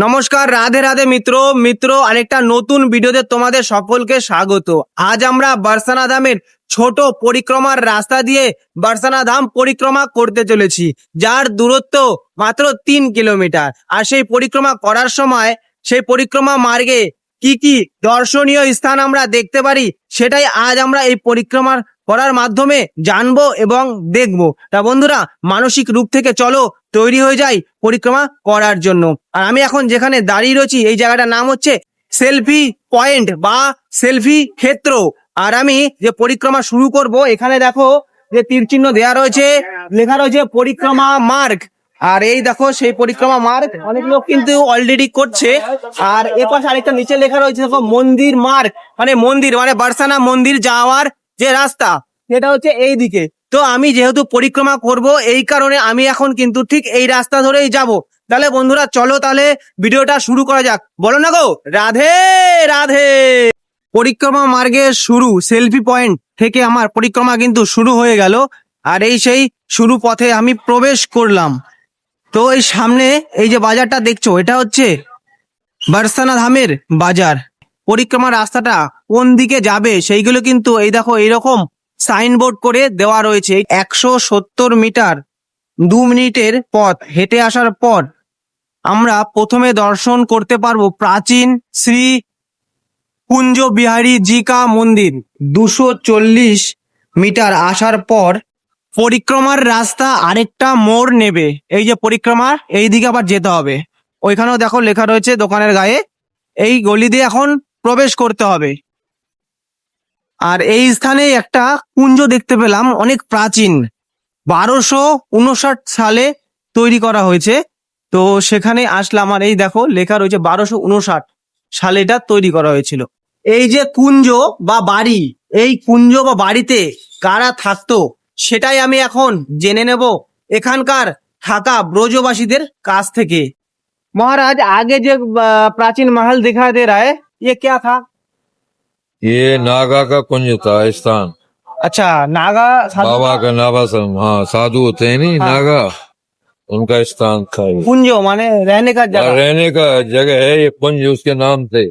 নমস্কার, রাধে রাধে মিত্র আরেকটা নতুন ভিডিওতে তোমাদের সকলকে স্বাগত। আজ আমরা বারসানা ধামের ছোট পরিক্রমার রাস্তা দিয়ে বারসানা ধাম পরিক্রমা করতে চলেছি, যার দূরত্ব মাত্র 3 কিলোমিটার। আর সেই পরিক্রমা করার সময় সেই পরিক্রমা মার্গে কি কি দর্শনীয় স্থান আমরা দেখতে পারি, সেটাই আজ আমরা এই পরিক্রমা করার মাধ্যমে জানবো এবং দেখবো। তা বন্ধুরা, মানসিক রূপ থেকে চলো তৈরি হয়ে যাই পরিক্রমা করার জন্য। আর আমি এখন যেখানে দাঁড়িয়ে রয়েছি এই জায়গাটার নাম হচ্ছে সেলফি পয়েন্ট বা সেলফি ক্ষেত্র। আর আমি যে পরিক্রমা শুরু করব, এখানে দেখো যে তীর চিহ্ন দেওয়া রয়েছে, লেখা রয়েছে পরিক্রমা মার্গ। আর এই দেখো সেই পরিক্রমা মার্গ, অনেক লোক কিন্তু অলরেডি করছে। আর এপাশে আরেকটা নিচে লেখা রয়েছে দেখো মন্দির মার্গ, মানে মন্দির মানে বারসানা মন্দির যাওয়ার যে রাস্তা সেটা হচ্ছে এই দিকে। তো আমি যেহেতু পরিক্রমা করব, এই কারণে আমি এখন কিন্তু ঠিক এই রাস্তা ধরেই যাব। তাহলে বন্ধুরা চলো তাহলে ভিডিওটা শুরু করা যাক। বলো না গো, রাধে রাধে। পরিক্রমা মার্গের শুরু সেলফি পয়েন্ট থেকে আমার পরিক্রমা কিন্তু শুরু হয়ে গেল। আর এই সেই শুরু পথে আমি প্রবেশ করলাম। তো এই সামনে এই যে বাজারটা দেখছো, এটা হচ্ছে বারসানা ধামের বাজার। পরিক্রমা রাস্তাটা কোন দিকে যাবে সেইগুলো কিন্তু এই দেখো এইরকম সাইনবোর্ড করে দেওয়া রয়েছে। 170 মিটার 2 মিনিটের পথ হেঁটে আসার পর আমরা প্রথমে দর্শন করতে পারবো প্রাচীন শ্রী কুঞ্জ বিহারী জিকা মন্দির। 240 মিটার আসার পর পরিক্রমার রাস্তা আরেকটা মোড় নেবে। এই যে পরিক্রমার এই দিকে আবার যেতে হবে, ওইখানেও দেখো লেখা রয়েছে দোকানের গায়ে। এই গলি দিয়ে এখন প্রবেশ করতে হবে। আর এই স্থানে একটা কুঞ্জ দেখতে পেলাম, অনেক প্রাচীন, 1259 সালে তৈরি করা হয়েছে। তো সেখানে আসলাম, আর এই দেখো লেখা রয়েছে 1259 সালে এটা তৈরি করা হয়েছিল। এই যে কুঞ্জ বা বাড়ি, এই কুঞ্জ বা বাড়িতে কারা থাকতো সেটাই আমি এখন জেনে নেব এখানকার থাকা ব্রজবাসীদের কাছ থেকে। মহারাজ, আগে যে প্রাচীন महल दिखाई दे रहा है, ये क्या था? ये नागा का कुंज था स्थान। अच्छा, नागा साधु बाबा का नाभासन, हाँ साधु होते हैं नहीं, हाँ। नागा, उनका स्थान था ये। कुंज माने रहने का और जगह, रहने का जगह है ये कुंज, उसके नाम से।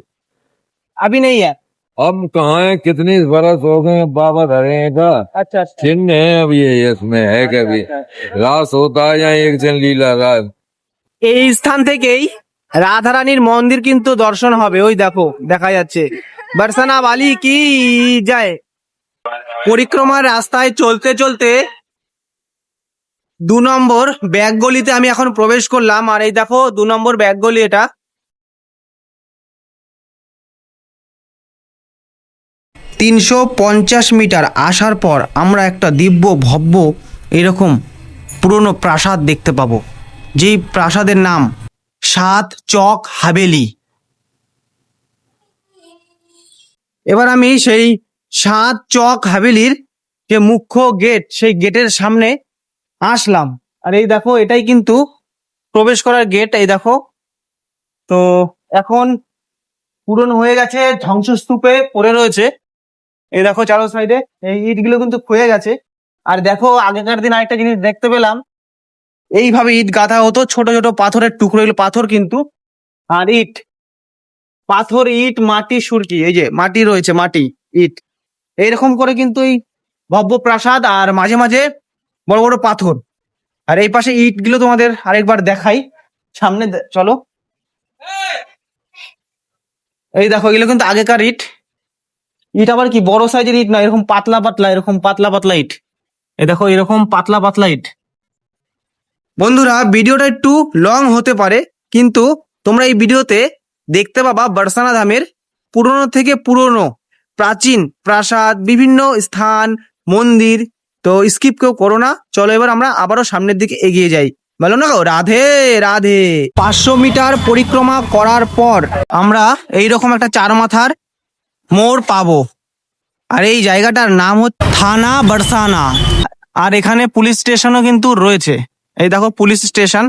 अभी नहीं है। अब कहाँ है, कितनी बरस हो गए बाबा धरे का अच्छा अच्छा चिन्ह है। अब ये इसमें है कभी रास होता है या एक दिन लीला रास। এই স্থান থেকেই রাধারানীর মন্দির কিন্তু দর্শন হবে। ওই দেখো দেখা যাচ্ছে বারসানা বালি কি যায়। পরিক্রমার রাস্তায় চলতে চলতে 2 নম্বর ব্যাগ গলিতে আমি এখন প্রবেশ করলাম। আর এই দেখো 2 নম্বর ব্যাগ গলি এটা। 350 মিটার আসার পর আমরা একটা দিব্য ভব্য এরকম পুরনো প্রাসাদ দেখতে পাবো, যেই প্রাসাদের নাম 7 চক হাভেলি। এবার আমি সেই 7 চক হাভেলির যে মুখ্য গেট, সেই গেটের সামনে আসলাম। আর এই দেখো এটাই কিন্তু প্রবেশ করার গেট। এই দেখো, তো এখন পূরণ হয়ে গেছে, ধ্বংসস্তূপে পড়ে রয়েছে। এই দেখো চারো সাইডে এই ইটগুলো কিন্তু ক্ষয়ে গেছে। আর দেখো আগেকার দিন আরেকটা জিনিস দেখতে পেলাম, এইভাবে ইট গাঁথা হতো, ছোট ছোট পাথরের টুকরো, এগুলো পাথর কিন্তু। আর ইট, পাথর, ইট, মাটি, সুরকি, এই যে মাটি রয়েছে, মাটি ইট, এইরকম করে কিন্তু এই ভব্য প্রাসাদ। আর মাঝে মাঝে বড় বড় পাথর। আর এই পাশে ইট গুলো তোমাদের আরেকবার দেখাই, সামনে চলো। এই দেখো এগুলো কিন্তু আগেকার ইট। ইট আবার কি বড় সাইজের ইট না, এরকম পাতলা পাতলা, এরকম পাতলা পাতলা ইট। এই দেখো এরকম পাতলা পাতলা ইট। বন্ধুরা, ভিডিওটা একটু লং হতে পারে, কিন্তু তোমরা এই ভিডিওতে দেখতে পাবা বারসানা ধামের পুরনো থেকে পুরনো প্রাচীন প্রাসাদ, বিভিন্ন স্থান, মন্দির। তো স্কিপ কেউ করো না। চলো এবার আমরা আবারও সামনের দিকে এগিয়ে যাই। বলো না গো, রাধে রাধে। 500 মিটার পরিক্রমা করার পর আমরা এইরকম একটা 4 মাথার মোড় পাবো। আর এই জায়গাটার নাম হচ্ছে থানা বারসানা। আর এখানে পুলিশ স্টেশনও কিন্তু রয়েছে। এই দেখো পুলিশ স্টেশন।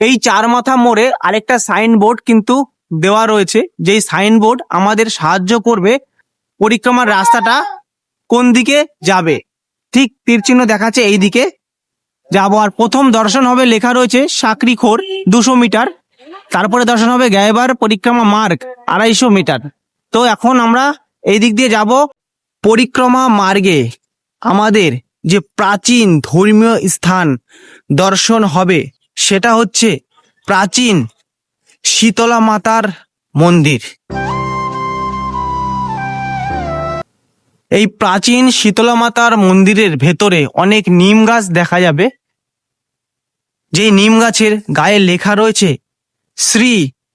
এই 4 মাথা মোড়ে আরেকটা সাইনবোর্ড কিন্তু দেওয়া রয়েছে, যেই সাইনবোর্ড আমাদের সাহায্য করবে পরিক্রমার রাস্তাটা কোন দিকে যাবে। ঠিক তীর চিহ্ন দেখাচ্ছে এই দিকে যাবো। আর প্রথম দর্শন হবে, লেখা রয়েছে সাকরিখোর 200 মিটার তারপরে দর্শন হবে গায়েবার পরিক্রমা মার্গ 250 মিটার। তো এখন আমরা এই দিক দিয়ে যাব। পরিক্রমা মার্গে আমাদের যে প্রাচীন ধর্মীয় স্থান দর্শন হবে সেটা হচ্ছে প্রাচীন শীতলা মাতার মন্দির। এই প্রাচীন শীতলা মাতার মন্দিরের ভেতরে অনেক নিম গাছ দেখা যাবে, যে নিম গাছের গায়ে লেখা রয়েছে শ্রী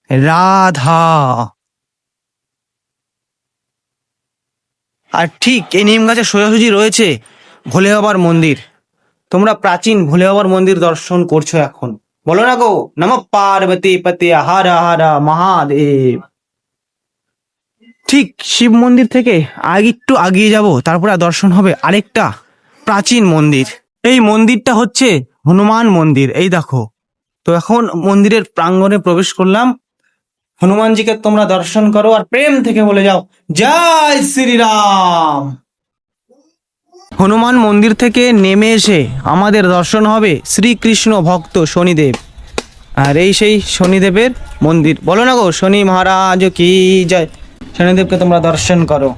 রাধা। আর ঠিক এই নিম গাছের সোজাসুজি রয়েছে ভোলে বাবার মন্দির। তোমরা প্রাচীন ভোলে বাবার মন্দির দর্শন করছো এখন, বলো না গো নমঃ পার্বতী পতে হর হর মহাদেব। ঠিক শিব মন্দির থেকে একটু আগিয়ে যাব, তারপরে দর্শন হবে আরেকটা প্রাচীন মন্দির। এই মন্দিরটা হচ্ছে হনুমান মন্দির। এই দেখো, তো এখন মন্দিরের প্রাঙ্গণে প্রবেশ করলাম। হনুমানজিকে তোমরা দর্শন করো আর প্রেম থেকে বলে যাও জয় শ্রীরাম। হনুমান মন্দির থেকে নেমে এসে আমাদের দর্শন হবে শ্রীকৃষ্ণ ভক্ত শনিদেব। আর এই সেই শনিদেবের মন্দির, বলো না গো শনি মহারাজ কি জয়। শনিদেবকে তোমরা দর্শন করো।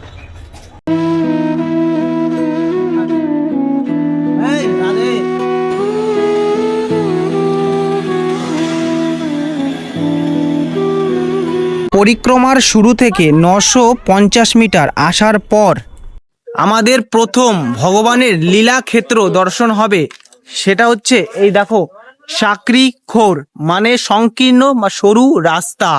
পরিক্রমার শুরু থেকে 950 মিটার আসার পর আমাদের প্রথম ভগবানের লীলা ক্ষেত্র দর্শন হবে। সেটা হচ্ছে এই দেখো সাকরি খোর, মানে সংকীর্ণ বা সরু রাস্তা।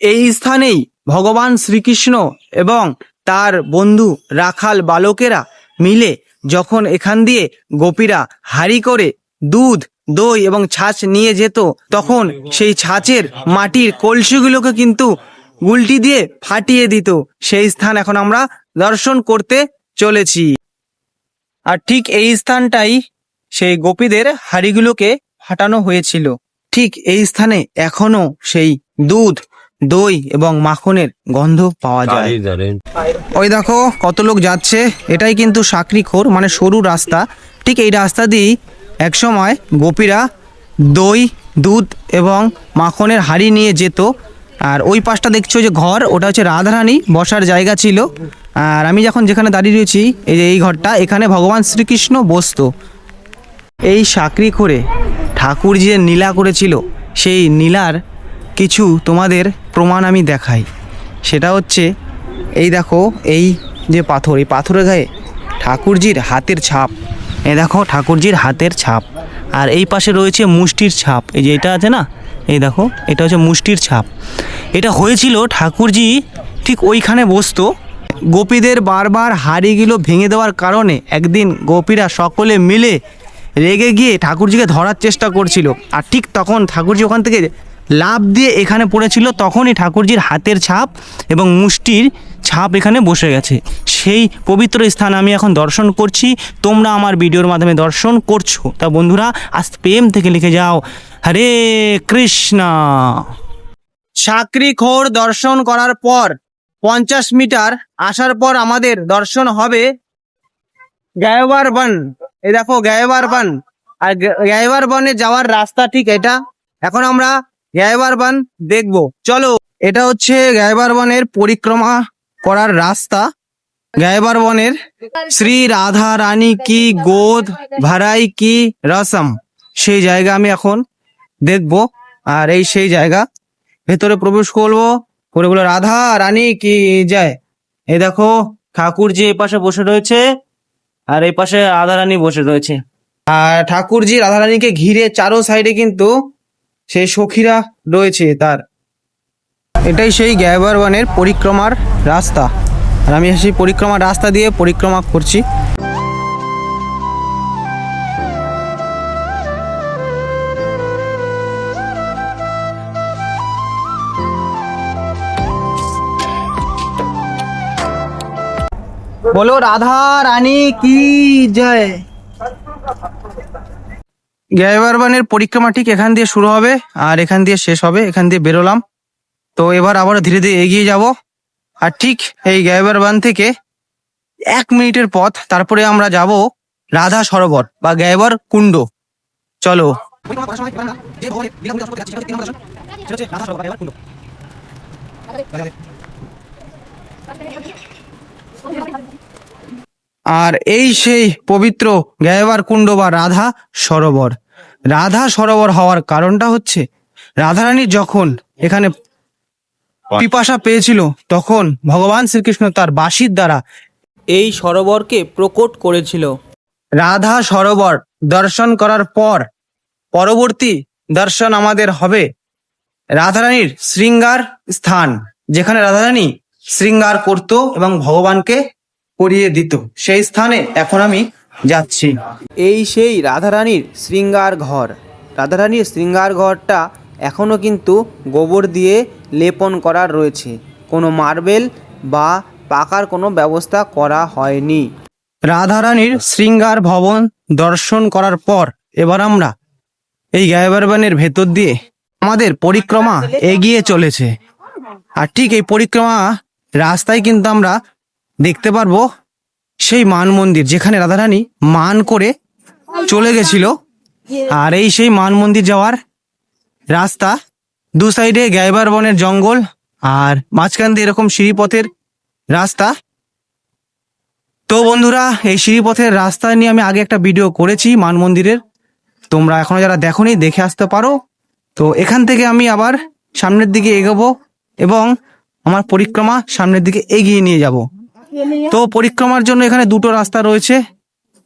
এই স্থানেই ভগবান শ্রীকৃষ্ণ এবং তার বন্ধু রাখাল বালকেরা মিলে যখন এখান দিয়ে গোপীরা হাঁড়ি করে দুধ, দই এবং ছাঁচ নিয়ে যেত, তখন সেই ছাঁচের মাটির কলসিগুলোকে কিন্তু গুলটি দিয়ে ফাটিয়ে দিত। সেই স্থান এখন আমরা দর্শন করতে চলেছি। আর ঠিক এই স্থানটাই সেই গোপীদের হাঁড়িগুলোকে ফাটানো হয়েছিল। ঠিক এই স্থানে এখনো সেই দুধ, দই এবং মাখনের গন্ধ পাওয়া যায়। ওই দেখো কত লোক যাচ্ছে, এটাই কিন্তু সাকরি খোর, মানে সরু রাস্তা। ঠিক এই রাস্তা দিয়েই একসময় গোপীরা দই, দুধ এবং মাখনের হাঁড়ি নিয়ে যেত। আর ওই পাশটা দেখছো যে ঘর, ওটা হচ্ছে রাধারানী বসার জায়গা ছিল। আর আমি যখন যেখানে দাঁড়িয়ে রয়েছি, এই যে এই ঘরটা, এখানে ভগবান শ্রীকৃষ্ণ বসতো। এই সাকরি খোরে ঠাকুর যে নীলা করেছিল, সেই নীলার কিছু তোমাদের প্রমাণ আমি দেখাই। সেটা হচ্ছে এই দেখো, এই যে পাথর, এই পাথরের গায়ে ঠাকুরজির হাতের ছাপ। এই দেখো ঠাকুরজির হাতের ছাপ। আর এই পাশে রয়েছে মুষ্টির ছাপ। এই যে এটা আছে না, এই দেখো এটা হচ্ছে মুষ্টির ছাপ। এটা হয়েছিল ঠাকুরজি ঠিক ওইখানে বসতো। গোপীদের বারবার হাঁড়িগুলো ভেঙে দেওয়ার কারণে একদিন গোপীরা সকলে মিলে রেগে গিয়ে ঠাকুরজিকে ধরার চেষ্টা করছিল। আর ঠিক তখন ঠাকুরজি ওখান থেকে লাফ দিয়ে এখানে পড়েছিল, তখনই ঠাকুরজির হাতের ছাপ এবং মুষ্টির ছাপ এখানে বসে গেছে। সেই পবিত্র স্থান আমি এখন দর্শন করছি, তোমরা আমার ভিডিওর মাধ্যমে দর্শন করছো। তা বন্ধুরা আজ প্রেম থেকে লিখে যাও হরে কৃষ্ণা। সাকরি খোর দর্শন করার পর 50 মিটার আসার পর আমাদের দর্শন হবে গায়েবার বন। এই দেখো গায়েবার বন। আর গায়েবার বনে যাওয়ার রাস্তা ঠিক এটা। এখন আমরা গায়েবার বন দেখবো, চলো। এটা হচ্ছে গায়েবার বনের পরিক্রমা করার রাস্তা। গায়েবার বনের শ্রী রাধা রানী কি গোদ ভরাই কি রসম, সেই জায়গা আমি এখন দেখবো। আর এই সেই জায়গা, ভেতরে প্রবেশ করবো, করে বলে রাধা রানী কি যায়। এই দেখো ঠাকুরজি এই পাশে বসে রয়েছে, আর এই পাশে রাধা রানী বসে রয়েছে। আর ঠাকুরজি রাধা রানীকে ঘিরে চারো সাইডে কিন্তু সেই সখীরা রয়েছে তার। এটাই সেই গায়েবার বনের পরিক্রমার রাস্তা। আর আমি সেই পরিক্রমার রাস্তা দিয়ে পরিক্রমা করছি। বলো রাধা রানী কি জয়। গায়েবার বনের পরিক্রমা ঠিক এখান দিয়ে শুরু হবে আর এখান দিয়ে শেষ হবে। এখান দিয়ে বেরোলাম, তো এবার আবার ধীরে ধীরে এগিয়ে যাব। আর ঠিক এই গায়েবার বন থেকে 1 মিনিটের পথ, তারপরে আমরা যাব রাধা সরোবর বা গায়েবার কুণ্ড। চলো। সেটা হচ্ছে রাধা সরোবর গায়েবার কুণ্ড। আর এই সেই পবিত্র গায়েবার কুণ্ড বা রাধা সরোবর। রাধা সরোবর হওয়ার কারণটা হচ্ছে রাধারানী যখন এখানে পিপাসা পেয়েছিল তখন ভগবান শ্রীকৃষ্ণ তার বাঁশির দ্বারা এই সরোবরকে প্রকট করেছিল। রাধা সরোবর দর্শন করার পর পরবর্তী দর্শন আমাদের হবে রাধারানীর শৃঙ্গার স্থান, যেখানে রাধারানী শৃঙ্গার করত এবং ভগবানকে করিয়ে দিত। সেই স্থানে এখন আমি যাচ্ছি। এই সেই রাধারানীর শৃঙ্গার ঘর। রাধারানীর শৃঙ্গার ঘরটা এখনও কিন্তু গোবর দিয়ে লেপন করা রয়েছে, কোনো মার্বেল বা পাকার কোনো ব্যবস্থা করা হয়নি। রাধারানীর শৃঙ্গার ভবন দর্শন করার পর এবার আমরা এই গায়েবার বনের ভেতর দিয়ে আমাদের পরিক্রমা এগিয়ে চলেছে। আর ঠিক এই পরিক্রমা রাস্তায় কিন্তু আমরা দেখতে পারবো সেই মান মন্দির, যেখানে রাধারানী মান করে চলে গেছিল। আর এই সেই মান মন্দির যাওয়ার রাস্তা, দু সাইডে গায়েবার বনের জঙ্গল আর মাঝখান দিয়ে এরকম সিঁড়িপথের রাস্তা। তো বন্ধুরা, এই সিঁড়িপথের রাস্তা নিয়ে আমি আগে একটা ভিডিও করেছি মান মন্দিরের, তোমরা এখনো যারা দেখোনি দেখে আসতে পারো। তো এখান থেকে আমি আবার সামনের দিকে এগোবো এবং আমার পরিক্রমা সামনের দিকে এগিয়ে নিয়ে যাব। তো পরিক্রমার জন্য এখানে দুটো রাস্তা রয়েছে,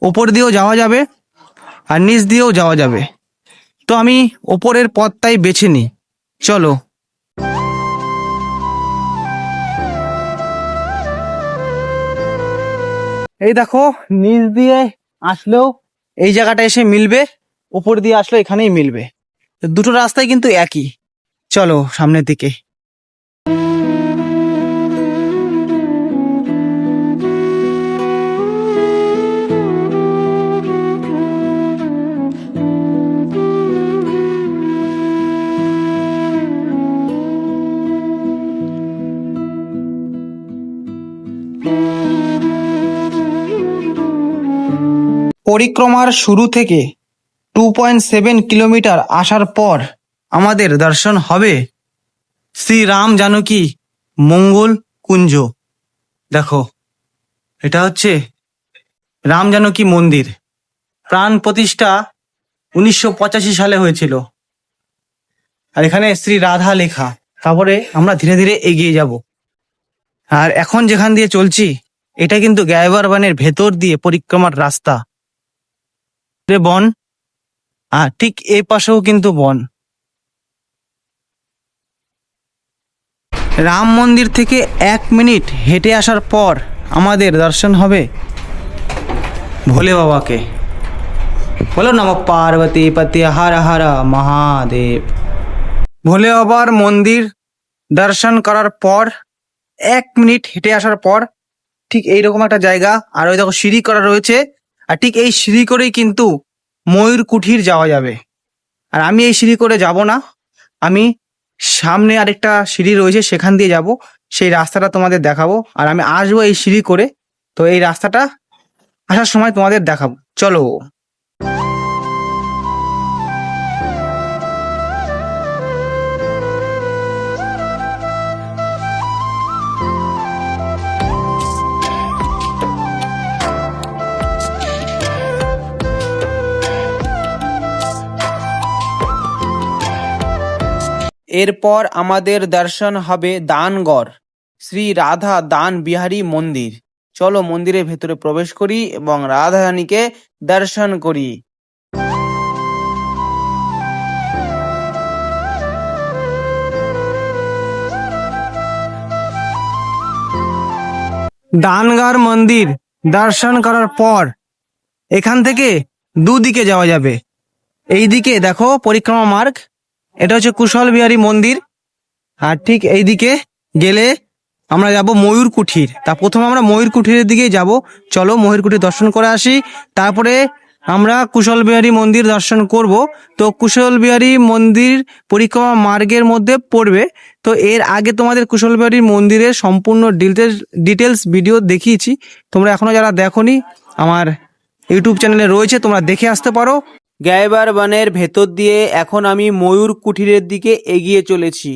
ওপর দিয়েও যাওয়া যাবে আর নিচ দিয়েও যাওয়া যাবে। তো আমি ওপরের পথটাই বেছে নিই, চলো। এই দেখো, নিচ দিয়ে আসলেও এই জায়গাটা এসে মিলবে, ওপর দিয়ে আসলেও এখানেই মিলবে। দুটো রাস্তাই কিন্তু একই। চলো সামনের দিকে। পরিক্রমার শুরু থেকে 2.7 কিলোমিটার আসার পর আমাদের দর্শন হবে শ্রী রাম জানকী মঙ্গল কুঞ্জ। দেখো, এটা হচ্ছে রাম জানকী মন্দির। প্রাণ প্রতিষ্ঠা 1985 সালে হয়েছিল। আর এখানে শ্রী রাধা লেখা। তারপরে আমরা ধীরে ধীরে এগিয়ে যাব। আর এখন যেখান দিয়ে চলছি এটা কিন্তু গায়েবার বনের ভেতর দিয়ে পরিক্রমার রাস্তা। বন, আর ঠিক এই পাশেও কিন্তু বন। রাম মন্দির থেকে 1 মিনিট হেঁটে আসার পর আমাদের দর্শন হবে ভোলে বাবাকে। বলো নমঃ পার্বতী পতি হর হর মহাদেব। ভোলে বাবার মন্দির দর্শন করার পর 1 মিনিট হেঁটে আসার পর ঠিক এইরকম একটা জায়গা, আর ওই দেখো সিঁড়ি করা রয়েছে। আর ঠিক এই সিঁড়ি করেই কিন্তু ময়ূর কুঠির যাওয়া যাবে। আর আমি এই সিঁড়ি করে যাব না, আমি সামনে আরেকটা সিঁড়ি রয়েছে সেখান দিয়ে যাব। সেই রাস্তাটা তোমাদের দেখাবো। আর আমি আসবো এই সিঁড়ি করে, তো এই রাস্তাটা আসার সময় তোমাদের দেখাবো। চলো। এরপর আমাদের দর্শন হবে দানগড় শ্রী রাধা দান বিহারী মন্দির। চলো মন্দিরের ভেতরে প্রবেশ করি এবং রাধা রানীকে দর্শন করি। দানগড় মন্দির দর্শন করার পর এখান থেকে দুদিকে যাওয়া যাবে। এই দিকে দেখো পরিক্রমা মার্গ, এটা হচ্ছে কুশল বিহারী মন্দির। আর ঠিক এই দিকে গেলে আমরা যাব ময়ূর কুঠির। তা প্রথমে আমরা ময়ূর কুঠিরের দিকে যাব। চলো ময়ূর কুঠির দর্শন করে আসি, তারপরে আমরা কুশল বিহারী মন্দির দর্শন করব। তো কুশল বিহারী মন্দির পরিক্রমা মার্গের মধ্যে পড়বে। তো এর আগে তোমাদের কুশল বিহারী মন্দিরের সম্পূর্ণ ডিটেলস ভিডিও দেখিয়েছি, তোমরা এখনো যারা দেখোনি আমার ইউটিউব চ্যানেলে রয়েছে, তোমরা দেখে আসতে পারো। গায়েবার বনের ভেতর দিয়ে এখন আমি ময়ূর কুঠিরের দিকে এগিয়ে চলেছি।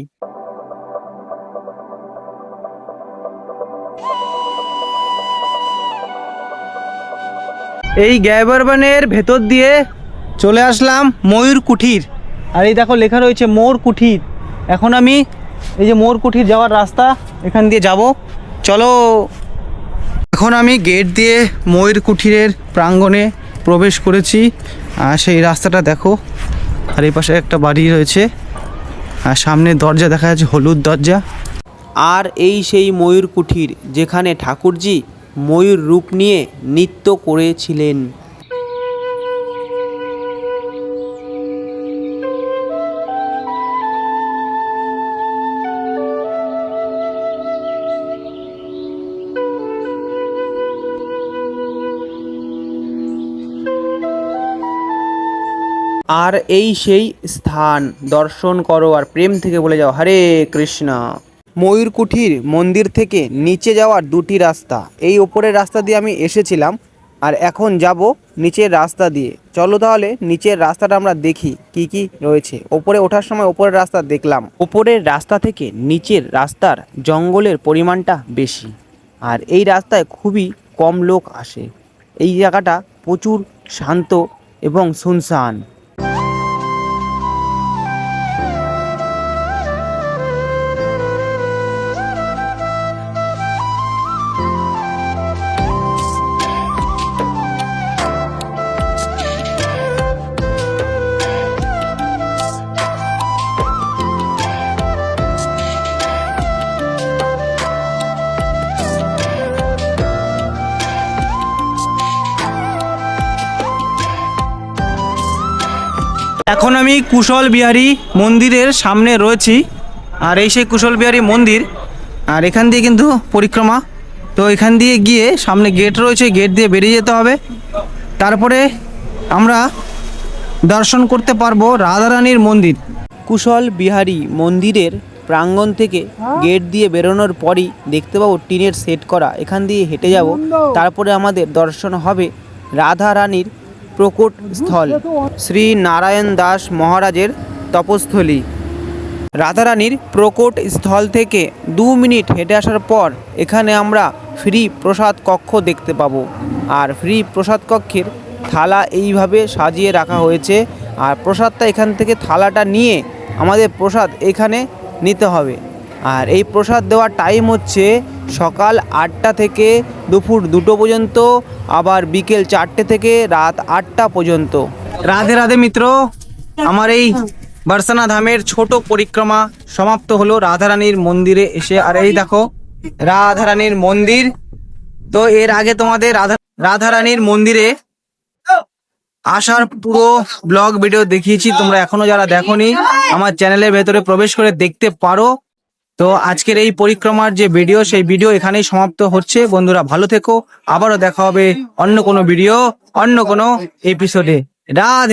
এই গায়েবার বনের ভেতর দিয়ে চলে আসলাম ময়ূর কুঠির। আর এই দেখো লেখা রয়েছে মোর কুঠির। এখন আমি এই যে মোর কুঠির যাওয়ার রাস্তা, এখান দিয়ে যাব, চলো। এখন আমি গেট দিয়ে ময়ূর কুঠিরের প্রাঙ্গণে প্রবেশ করেছি। আর সেই রাস্তাটা দেখো, আর এই পাশে একটা বাড়ি রয়েছে, আর সামনে দরজা দেখা যাচ্ছে, হলুদ দরজা। আর এই সেই ময়ূর কুঠির যেখানে ঠাকুরজি ময়ূর রূপ নিয়ে নৃত্য করেছিলেন। আর এই সেই স্থান, দর্শন করো আর প্রেম থেকে বলে যাও হরে কৃষ্ণ। ময়ূর কুঠির মন্দির থেকে নিচে যাওয়ার দুটি রাস্তা। এই ওপরের রাস্তা দিয়ে আমি এসেছিলাম, আর এখন যাব নিচের রাস্তা দিয়ে। চলো তাহলে নিচের রাস্তাটা আমরা দেখি কি কি রয়েছে। ওপরে ওঠার সময় ওপরের রাস্তা দেখলাম, ওপরের রাস্তা থেকে নিচের রাস্তার জঙ্গলের পরিমাণটা বেশি, আর এই রাস্তায় খুবই কম লোক আসে। এই জায়গাটা প্রচুর শান্ত এবং শুনশান। এখন আমি কুশল বিহারী মন্দিরের সামনে রয়েছি, আর এই সেই কুশল বিহারী মন্দির। আর এখান দিয়ে কিন্তু পরিক্রমা, তো এখান দিয়ে গিয়ে সামনে গেট রয়েছে, গেট দিয়ে বেরিয়ে যেতে হবে। তারপরে আমরা দর্শন করতে পারবো রাধারানীর মন্দির। কুশল বিহারী মন্দিরের প্রাঙ্গণ থেকে গেট দিয়ে বেরোনোর পরই দেখতে পাবো টিনের সেট করা, এখান দিয়ে হেঁটে যাব। তারপরে আমাদের দর্শন হবে রাধারানীর প্রকট স্থল, শ্রী নারায়ণ দাস মহারাজের তপস্থলী। রাধারানীর প্রকট স্থল থেকে 2 মিনিট হেঁটে আসার পর এখানে আমরা ফ্রি প্রসাদ কক্ষ দেখতে পাবো। আর ফ্রি প্রসাদ কক্ষের থালা এইভাবে সাজিয়ে রাখা হয়েছে, আর প্রসাদটা এখান থেকে থালাটা নিয়ে আমাদের প্রসাদ এখানে নিতে হবে। আর এই প্রসাদ দেওয়ার টাইম হচ্ছে সকাল 8টা থেকে দুপুর 2টো পর্যন্ত, আবার বিকেল 4টে থেকে রাত 8টা পর্যন্ত। রাধে রাধে মিত্র, আমার এই বর্ষানা ধামের ছোট পরিক্রমা সমাপ্ত হলো রাধারানীর মন্দিরে এসে। আর এই দেখো রাধারানীর মন্দির। তো এর আগে তোমাদের রাধারানীর মন্দিরে আসার পুরো ব্লগ ভিডিও দেখিয়েছি, তোমরা এখনো যারা দেখোনি আমার চ্যানেলের ভেতরে প্রবেশ করে দেখতে পারো। তো আজকের এই পরিক্রমার যে ভিডিও, সেই ভিডিও এখানেই সমাপ্ত হচ্ছে। বন্ধুরা ভালো থেকো, আবারও দেখা হবে অন্য কোনো ভিডিও, অন্য কোনো এপিসোডে। রাধে।